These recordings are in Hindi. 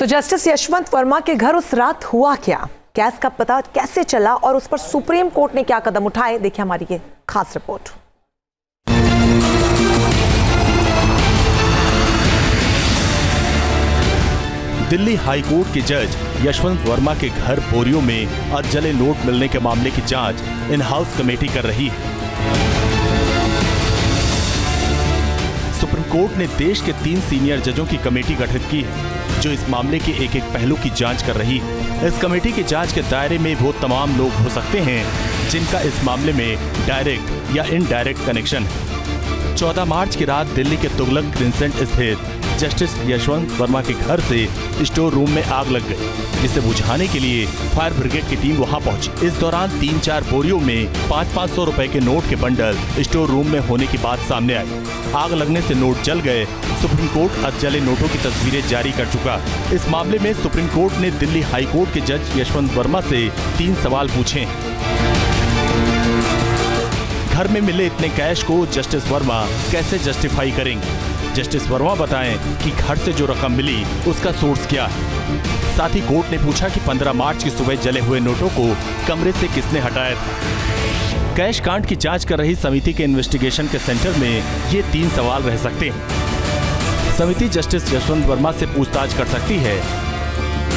तो जस्टिस यशवंत वर्मा के घर उस रात हुआ क्या, गैस का पता कैसे चला और उस पर सुप्रीम कोर्ट ने क्या कदम उठाए, देखिए हमारी ये खास रिपोर्ट। दिल्ली हाई कोर्ट के जज यशवंत वर्मा के घर बोरियों में अधजले नोट मिलने के मामले की जांच इन हाउस कमेटी कर रही है। सुप्रीम कोर्ट ने देश के 3 सीनियर जजों की कमेटी गठित की है जो इस मामले के एक एक पहलू की जांच कर रही है। इस कमेटी की जांच के दायरे में वो तमाम लोग हो सकते हैं जिनका इस मामले में डायरेक्ट या इनडायरेक्ट कनेक्शन है। 14 मार्च की रात दिल्ली के तुगलक क्रिसेंट स्थित जस्टिस यशवंत वर्मा के घर से स्टोर रूम में आग लग गई, जिसे बुझाने के लिए फायर ब्रिगेड की टीम वहां पहुंची। इस दौरान 3-4 बोरियों में 500-500 रुपए के नोट के बंडल स्टोर रूम में होने की बात सामने आई। आग लगने से नोट जल गए। सुप्रीम कोर्ट अधजले नोटों की तस्वीरें जारी कर चुका। इस मामले में सुप्रीम कोर्ट ने दिल्ली हाई कोर्ट के जज यशवंत वर्मा से 3 सवाल पूछे। घर में मिले इतने कैश को जस्टिस वर्मा कैसे जस्टिफाई करेंगे? जस्टिस वर्मा बताएं कि घर से जो रकम मिली उसका सोर्स क्या है। साथ ही कोर्ट ने पूछा कि 15 मार्च की सुबह जले हुए नोटों को कमरे से किसने हटाया था। कैश कांड की जांच कर रही समिति के इन्वेस्टिगेशन के सेंटर में ये 3 सवाल रह सकते हैं। समिति जस्टिस यशवंत वर्मा से पूछताछ कर सकती है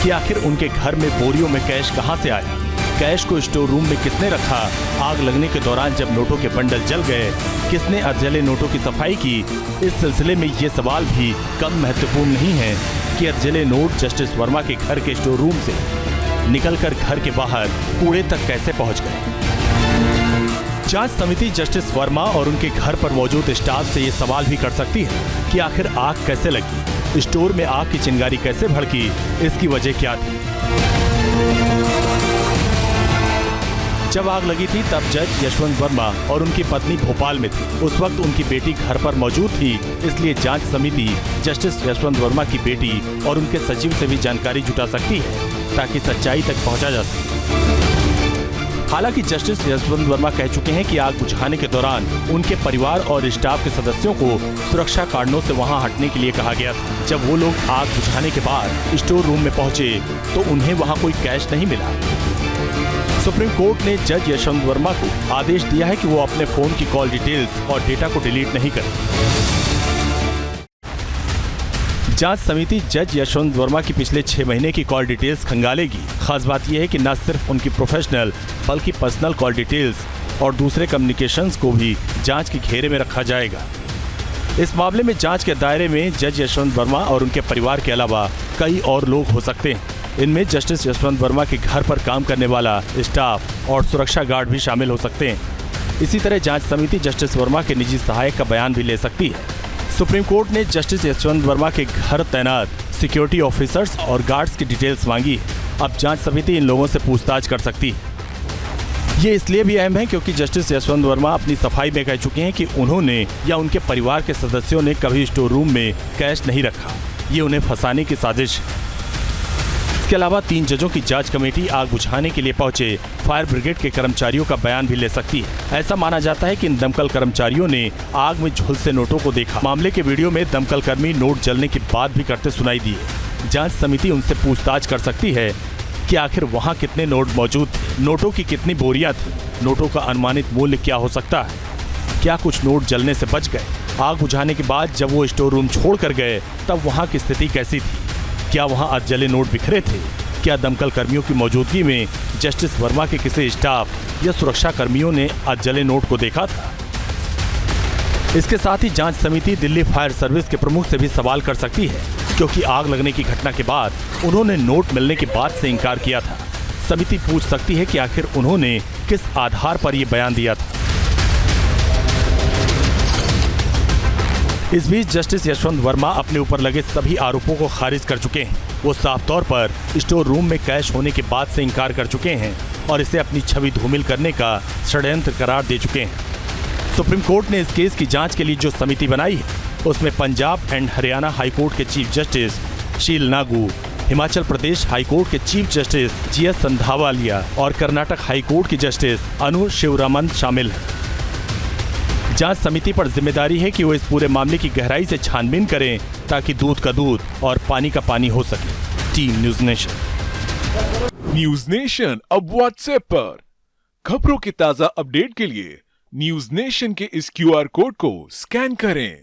कि आखिर उनके घर में बोरियों में कैश कहां से आया, कैश को स्टोर रूम में किसने रखा, आग लगने के दौरान जब नोटों के बंडल जल गए किसने अधजले नोटों की सफाई की। इस सिलसिले में ये सवाल भी कम महत्वपूर्ण नहीं है कि अधजले नोट जस्टिस वर्मा के घर के स्टोर रूम से निकलकर घर के बाहर कूड़े तक कैसे पहुंच गए। जांच समिति जस्टिस वर्मा और उनके घर पर मौजूद स्टाफ से ये सवाल भी कर सकती है कि आखिर आग कैसे लगी, स्टोर में आग की चिंगारी कैसे भड़की, इसकी वजह क्या थी। जब आग लगी थी तब जज यशवंत वर्मा और उनकी पत्नी भोपाल में थी। उस वक्त उनकी बेटी घर पर मौजूद थी, इसलिए जांच समिति जस्टिस यशवंत वर्मा की बेटी और उनके सचिव से भी जानकारी जुटा सकती है ताकि सच्चाई तक पहुंचा जा सके। हालांकि जस्टिस यशवंत वर्मा कह चुके हैं कि आग बुझाने के दौरान उनके परिवार और स्टाफ के सदस्यों को सुरक्षा कारणों से वहां हटने के लिए कहा गया था। जब वो लोग आग बुझाने के बाद स्टोर रूम में पहुंचे तो उन्हें वहां कोई कैश नहीं मिला। सुप्रीम कोर्ट ने जज यशवंत वर्मा को आदेश दिया है कि वो अपने फोन की कॉल डिटेल्स और डेटा को डिलीट नहीं करें। जांच समिति जज यशवंत वर्मा की पिछले 6 महीने की कॉल डिटेल्स खंगालेगी। खास बात यह है कि न सिर्फ उनकी प्रोफेशनल बल्कि पर्सनल कॉल डिटेल्स और दूसरे कम्युनिकेशंस को भी जांच के घेरे में रखा जाएगा। इस मामले में जांच के दायरे में जज यशवंत वर्मा और उनके परिवार के अलावा कई और लोग हो सकते हैं। इनमें जस्टिस यशवंत वर्मा के घर पर काम करने वाला स्टाफ और सुरक्षा गार्ड भी शामिल हो सकते हैं। इसी तरह जांच समिति जस्टिस वर्मा के निजी सहायक का बयान भी ले सकती है। सुप्रीम कोर्ट ने जस्टिस यशवंत वर्मा के घर तैनात सिक्योरिटी ऑफिसर्स और गार्ड्स की डिटेल्स मांगी। अब जांच समिति इन लोगों से पूछताछ कर सकती है। ये इसलिए भी अहम है क्योंकि जस्टिस यशवंत वर्मा अपनी सफाई में कह चुके हैं कि उन्होंने या उनके परिवार के सदस्यों ने कभी स्टोर रूम में कैश नहीं रखा। ये उन्हें फंसाने की साजिश है। इसके अलावा 3 जजों की जांच कमेटी आग बुझाने के लिए पहुंचे फायर ब्रिगेड के कर्मचारियों का बयान भी ले सकती है। ऐसा माना जाता है कि इन दमकल कर्मचारियों ने आग में झुलसे नोटों को देखा। मामले के वीडियो में दमकल कर्मी नोट जलने की बात भी करते सुनाई दिए। जांच समिति उनसे पूछताछ कर सकती है कि आखिर वहां कितने नोट मौजूद थे, नोटों की कितनी बोरियां थी, नोटों का अनुमानित मूल्य क्या हो सकता है, क्या कुछ नोट जलने से बच गए। आग बुझाने के बाद जब वो स्टोर रूम छोड़ कर गए तब वहाँ की स्थिति कैसी थी, क्या वहां अधजले नोट बिखरे थे, क्या दमकल कर्मियों की मौजूदगी में जस्टिस वर्मा के किसी स्टाफ या सुरक्षा कर्मियों ने अधजले नोट को देखा था। इसके साथ ही जांच समिति दिल्ली फायर सर्विस के प्रमुख से भी सवाल कर सकती है क्योंकि आग लगने की घटना के बाद उन्होंने नोट मिलने की बात से इनकार किया था। समिति पूछ सकती है कि आखिर उन्होंने किस आधार पर यह बयान दिया था। इस बीच जस्टिस यशवंत वर्मा अपने ऊपर लगे सभी आरोपों को खारिज कर चुके हैं। वो साफ तौर पर स्टोर रूम में कैश होने की बात से इनकार कर चुके हैं और इसे अपनी छवि धूमिल करने का षड्यंत्र करार दे चुके हैं। सुप्रीम कोर्ट ने इस केस की जांच के लिए जो समिति बनाई है उसमें Punjab and Haryana high court के चीफ जस्टिस शील नागू, हिमाचल प्रदेश हाई कोर्ट के चीफ जस्टिस GS संधावालिया और कर्नाटक हाई कोर्ट की जस्टिस अनु शिवरामन शामिल हैं। जांच समिति पर जिम्मेदारी है कि वो इस पूरे मामले की गहराई से छानबीन करें ताकि दूध का दूध और पानी का पानी हो सके। Team news nation. News nation अब व्हाट्सएप पर खबरों के ताजा अपडेट के लिए न्यूज नेशन के इस QR कोड को स्कैन करें।